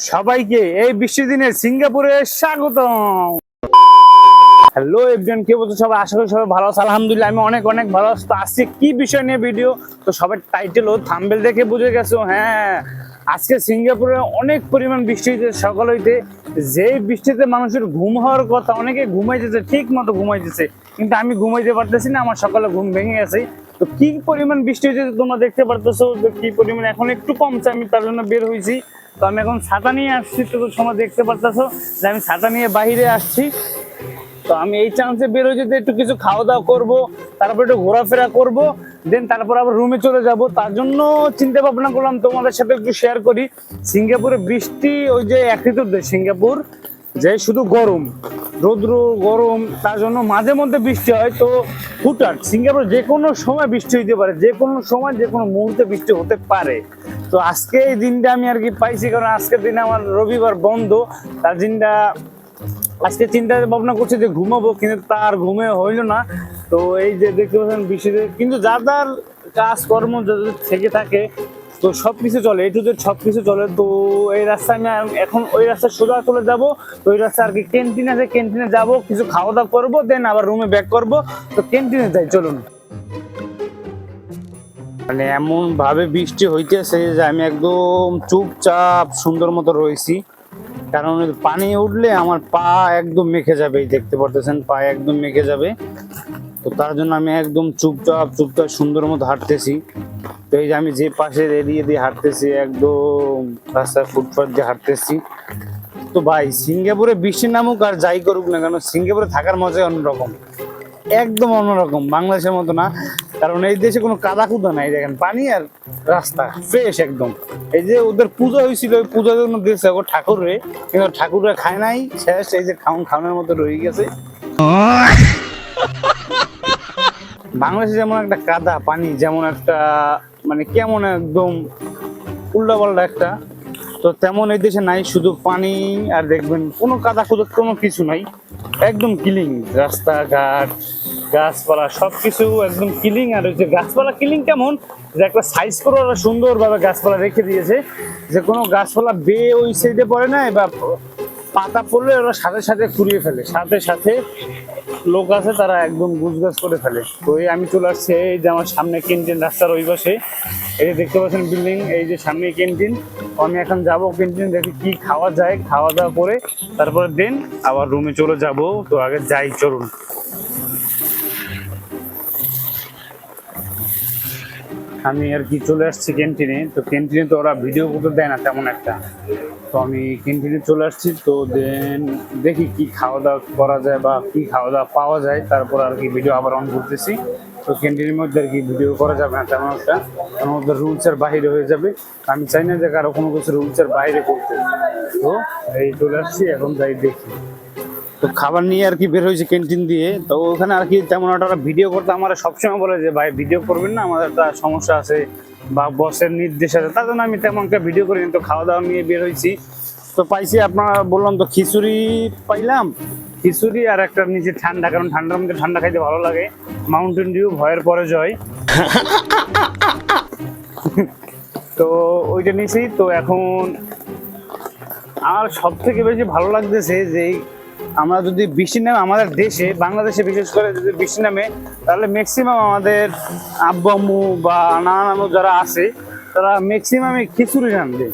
সবাইকে এই বৃষ্টির দিনে সিঙ্গাপুরে স্বাগতম। হ্যালো এভরিওয়ান, কে বলছো সবাই? আশা করি সবাই ভালো আছে। আলহামদুলিল্লাহ আমি অনেক অনেক ভালো আছি। তো আজকে কি বিষয় নিয়ে ভিডিও, তো সবাই টাইটেল ও থাম্বনেল দেখে বুঝে গেছো। হ্যাঁ, আজকে সিঙ্গাপুরে অনেক পরিমাণ বৃষ্টি হয়েছে সকাল হইতে। যে বৃষ্টিতে মানুষের ঘুম হওয়ার কথা, অনেকে ঘুমাইতেছে, ঠিক মতো ঘুমাইতেছে, কিন্তু আমি ঘুমাইতে পারতেছি না, আমার সকালে ঘুম ভেঙে গেছে। তো কি পরিমাণ বৃষ্টি হয়েছে তোমরা দেখতে পারতেছো, কি পরিমাণ এখন একটু কমছে, আমি তার জন্য বের হয়েছি। তো আমি এখন ছাতা নিয়ে আসছি, তো তোমরা দেখতে পারতেছো যে আমি ছাতা নিয়ে বাইরে আসছি। তো আমি এই চান্সে বের হয়ে যেতে একটু কিছু খাওয়া দাওয়া করবো, তারপর একটু ঘোরাফেরা করবো, দেন তারপর আবার রুমে চলে যাব। তার জন্য চিন্তা ভাবনা করলাম তোমাদের সাথে একটু শেয়ার করি। সিঙ্গাপুরে বৃষ্টি, ওই যে এক ঋতুর দেশ সিঙ্গাপুর, যে শুধু গরম, রৌদ্র গরম, তার জন্য মাঝে মধ্যে বৃষ্টি হয়। তো হুটহাট সিঙ্গাপুর যে কোনো সময় বৃষ্টি হইতে পারে, যে কোনো সময় যে কোনো মুহূর্তে বৃষ্টি হতে পারে। তো আজকে এই দিনটা আমি আর কি পাইছি, কারণ আজকের দিনে আমার রবিবার বন্ধ। তার দিনটা আজকে চিন্তা ভাবনা করছি যে ঘুমাবো, কিন্তু তার ঘুমে হইলো না। তো এই যে দেখতে পাচ্ছেন বৃষ্টিতে, কিন্তু যার কাজকর্ম যাদের থেকে থাকে, তো সবকিছু চলে, এই টু জেড সবকিছু চলে। তো এই রাস্তায় আমি এখন ওই রাস্তায় সোজা চলে যাব। তো ওই রাস্তায় আর কি ক্যান্টিন আছে, ক্যান্টিনে যাব, কিছু খাওয়া দাওয়া করবো, দেন আবার রুমে ব্যাক করবো। তো ক্যান্টিনে যাই, চলুন। মানে এমন ভাবে বৃষ্টি হইতেছে যে আমি একদম চুপচাপ সুন্দর মতো রয়েছি, কারণ পানি উঠলে আমার পা একদম মেখে যাবে। এই দেখতে পারতেছেন পা একদম মেখে যাবে। তো তার জন্য আমি একদম চুপচাপ চুপচাপ সুন্দর মতো হাঁটতেছি। তো এই যে আমি যে পাশের এরিয়া দিয়ে হাঁটতেছি, একদম রাস্তার ফুটপাথ দিয়ে হাঁটতেছি। তো ভাই, সিঙ্গাপুরে বৃষ্টি নামুক আর যাই করুক না কেন, সিঙ্গাপুরে থাকার মজাই অন্যরকম, একদম অন্যরকম, বাংলাদেশের মতো না। কারণ এই দেশে কোনো কাদা কুদা নাই, দেখেন পানি আর রাস্তা ফ্রেশ একদম। এই যে ওদের পূজা হয়েছিল, ওই পূজার জন্য দিয়েছে ও ঠাকুরে, কিন্তু ঠাকুররা খায় নাই, শেষ। এই যে খাওয়ানোর মতো রয়ে গেছে। বাংলাদেশে যেমন একটা কাদা পানি, যেমন একটা মানে কেমন একদম উল্টা পাল্টা একটা, তো তেমন এই দেশে নাই, শুধু পানি। আর দেখবেন কোনো কাদা কুদা কোনো কিছু নাই, একদম ক্লিন রাস্তাঘাট, গাছপালা সবকিছু একদম ক্লিন। আর ওই যে গাছপালা ক্লিন কেমন, যে একটা সাইজ করে ওরা সুন্দরভাবে গাছপালা রেখে দিয়েছে, যে কোনো গাছপালা বেয়ে ওই সাইডে পড়ে না, বা পাতা পড়লে ওরা সাথে সাথে কুড়িয়ে ফেলে, সাথে সাথে লোক আছে তারা একদম গুছগাছ করে ফেলে। তো এই আমি চলে আসছি, এই যে আমার সামনে ক্যান্টিন, রাস্তার ওই পাশে এই যে দেখতে পাচ্ছেন বিল্ডিং, এই যে সামনে ক্যান্টিন। আমি এখন যাবো ক্যান্টিন, দেখি কি খাওয়া যায়, খাওয়া দাওয়া করে তারপরে দেন আবার রুমে চলে যাব। তো আগে যাই, চলুন। আমি আর কি চলে আসছি ক্যান্টিনে। তো ক্যান্টিনে তো ওরা ভিডিও করতে দেয় না তেমন একটা, তো আমি ক্যান্টিনে চলে আসছি। তো দেন দেখি কি খাওয়া দাওয়া করা যায় বা কি খাওয়া দাওয়া পাওয়া যায়, তারপর আর কি ভিডিও আবার অন করতেছি। তো ক্যান্টিনের মধ্যে আর কি ভিডিও করা যাবে না তেমন একটা, কারণ ওদের রুলসের বাইরে হয়ে যাবে। আমি চাই না যে কারো কোনো কিছু রুলসের বাইরে করতে। তো এই চলে আসছি, এখন যাই দেখি। তো খাবার নিয়ে আর কি বের হয়েছে ক্যান্টিন দিয়ে। তো ওখানে আর কি তেমন একটা ভিডিও করতে আমার সবসময় বলে যে ভাই ভিডিও করবেন না, আমাদের একটা সমস্যা আছে বা বসের নির্দেশ আছে, তার জন্য আমি তেমন একটা ভিডিও করিনি। তো খাওয়া দাওয়া নিয়ে বের হয়েছি। তো পাইছি আপনারা বললাম তো খিচুড়ি পাইলাম, খিচুড়ি আর একটা নিচে ঠান্ডা, কারণ ঠান্ডার মধ্যে ঠান্ডা খাইতে ভালো লাগে। মাউন্টেন ডিউ ভয়ের পরে জয়। তো ওইটা নিয়েছি। তো এখন আমার সব থেকে বেশি ভালো লাগতেছে যে আমরা যদি বৃষ্টি নামে আমাদের দেশে, বাংলাদেশে বিশেষ করে যদি বৃষ্টি নামে, তাহলে ম্যাক্সিমাম আমাদের আব্বু আম্মু বা নানা নানু যারা আছে, তারা ম্যাক্সিমামই খিচুড়ি রান্ধে,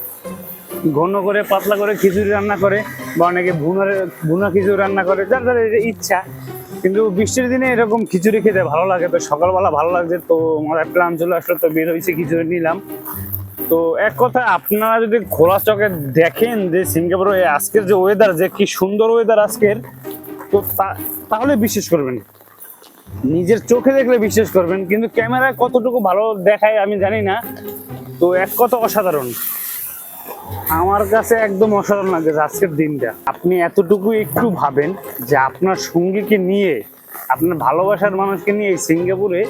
ঘন করে পাতলা করে খিচুড়ি রান্না করে, বা অনেকে ভুনা খিচুড়ি রান্না করে, যার যার ইচ্ছা। কিন্তু বৃষ্টির দিনে এরকম খিচুড়ি খেতে ভালো লাগে। তো সকালবেলা ভালো লাগছে, তো আমার প্ল্যান চলে আসলো, তো বের হয়েছে, খিচুড়ি নিলাম। তো এক কথা, আপনারা যদি খোলা চোখে দেখেন যে সিঙ্গাপুরে আজকের যে ওয়েদার, যে কি সুন্দর ওয়েদার আজকের, তো তাহলে বিশ্বাস করবেন, নিজের চোখে দেখলে বিশ্বাস করবেন। কিন্তু ক্যামেরায় কতটুকু ভালো দেখায় আমি জানি না। তো এক কথা অসাধারণ, আমার কাছে একদম অসাধারণ লাগে আজকের দিনটা। আপনি এতটুকু একটু ভাবেন যে আপনার সঙ্গীকে নিয়ে, আপনার ভালোবাসার মানুষকে নিয়ে সিঙ্গাপুরে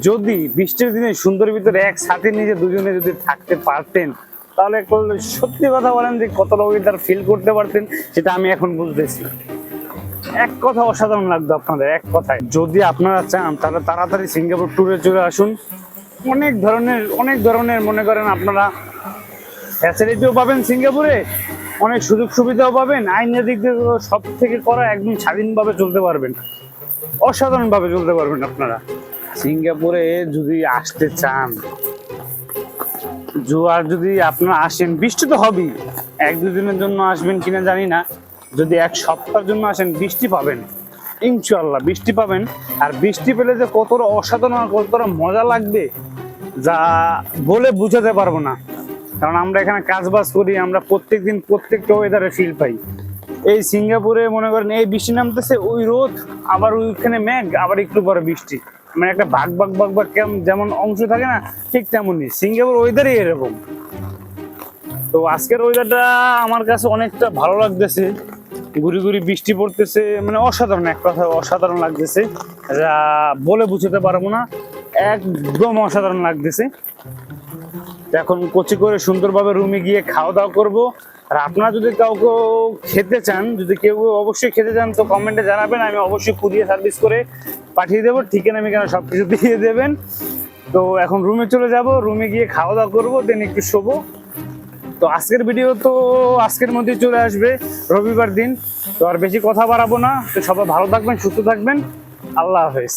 যদি বৃষ্টির দিনে সুন্দর ভিতরে এক সাথে নিজে দুজনে যদি থাকতে পারতেন, তাহলে সত্যি কথা বলেন যে কতটা ওয়েদার ফিল করতে পারতেন, সেটা আমি এখন বুঝতেছি। এক কথা অসাধারণ লাগতো আপনাদের, এক কথায়। যদি আপনারা চান তাহলে তাড়াতাড়ি সিঙ্গাপুর ট্যুরে চলে আসুন। অনেক ধরনের মনে করেন আপনারা ফ্যাসিলিটিও পাবেন সিঙ্গাপুরে, অনেক সুযোগ সুবিধাও পাবেন, আইনের দিক থেকে সব থেকে করা, একদম স্বাধীনভাবে চলতে পারবেন, অসাধারণভাবে চলতে পারবেন আপনারা। সিঙ্গাপুরে যদি আসতে চান, আর যদি আপনারা আসেন, বৃষ্টি তো হবেই, 1-2 দিনের জন্য আসবেন কিনা জানি না, যদি 1 সপ্তাহের জন্য আসেন বৃষ্টি পাবেন, ইনশাআল্লাহ বৃষ্টি পাবেন। আর বৃষ্টি পেলে যে কতটা অসাধারণ আর কতটা মজা লাগবে যা বলে বুঝাতে পারবো না। কারণ আমরা এখানে কাজ বাজ করি, আমরা প্রত্যেকদিন প্রত্যেকটা ওয়েদারে ফিল পাই। এই সিঙ্গাপুরে মনে করেন এই বৃষ্টি নামতেছে, ওই রোদ, আবার ওইখানে মেঘ, আবার একটু পরে বৃষ্টি, মানে একটা ভাগ ভাগ ভাগ ভাগ যেমন অংশ থাকে না, ঠিক তেমনই সিঙ্গাপুর ওয়েদারই এরকম। তো আজকের ওয়েদারটা আমার কাছে অনেকটা ভালো লাগতেছে, গুড়ি গুড়ি বৃষ্টি পড়তেছে, মানে অসাধারণ, এক কথা অসাধারণ লাগতেছে, যা বলে বুঝতে পারবো না, একদম অসাধারণ লাগতেছে। এখন কোচি করে সুন্দরভাবে রুমে গিয়ে খাওয়া দাওয়া করবো। আর আপনারা যদি কাউকে খেতে চান, যদি কেউ অবশ্যই খেতে চান, তো কমেন্টে জানাবেন, আমি অবশ্যই কুরিয়ার সার্ভিস করে পাঠিয়ে দেবো, ঠিকানা মিকানা সবকিছু দিয়ে দেবেন। তো এখন রুমে চলে যাব, রুমে গিয়ে খাওয়া দাওয়া করবো, দেন একটু শোবো। তো আজকের ভিডিও তো আজকের মধ্যেই চলে আসবে, রবিবার দিন। তো আর বেশি কথা বাড়াবো না, তো সবাই ভালো থাকবেন, সুস্থ থাকবেন, আল্লাহ হাফেজ।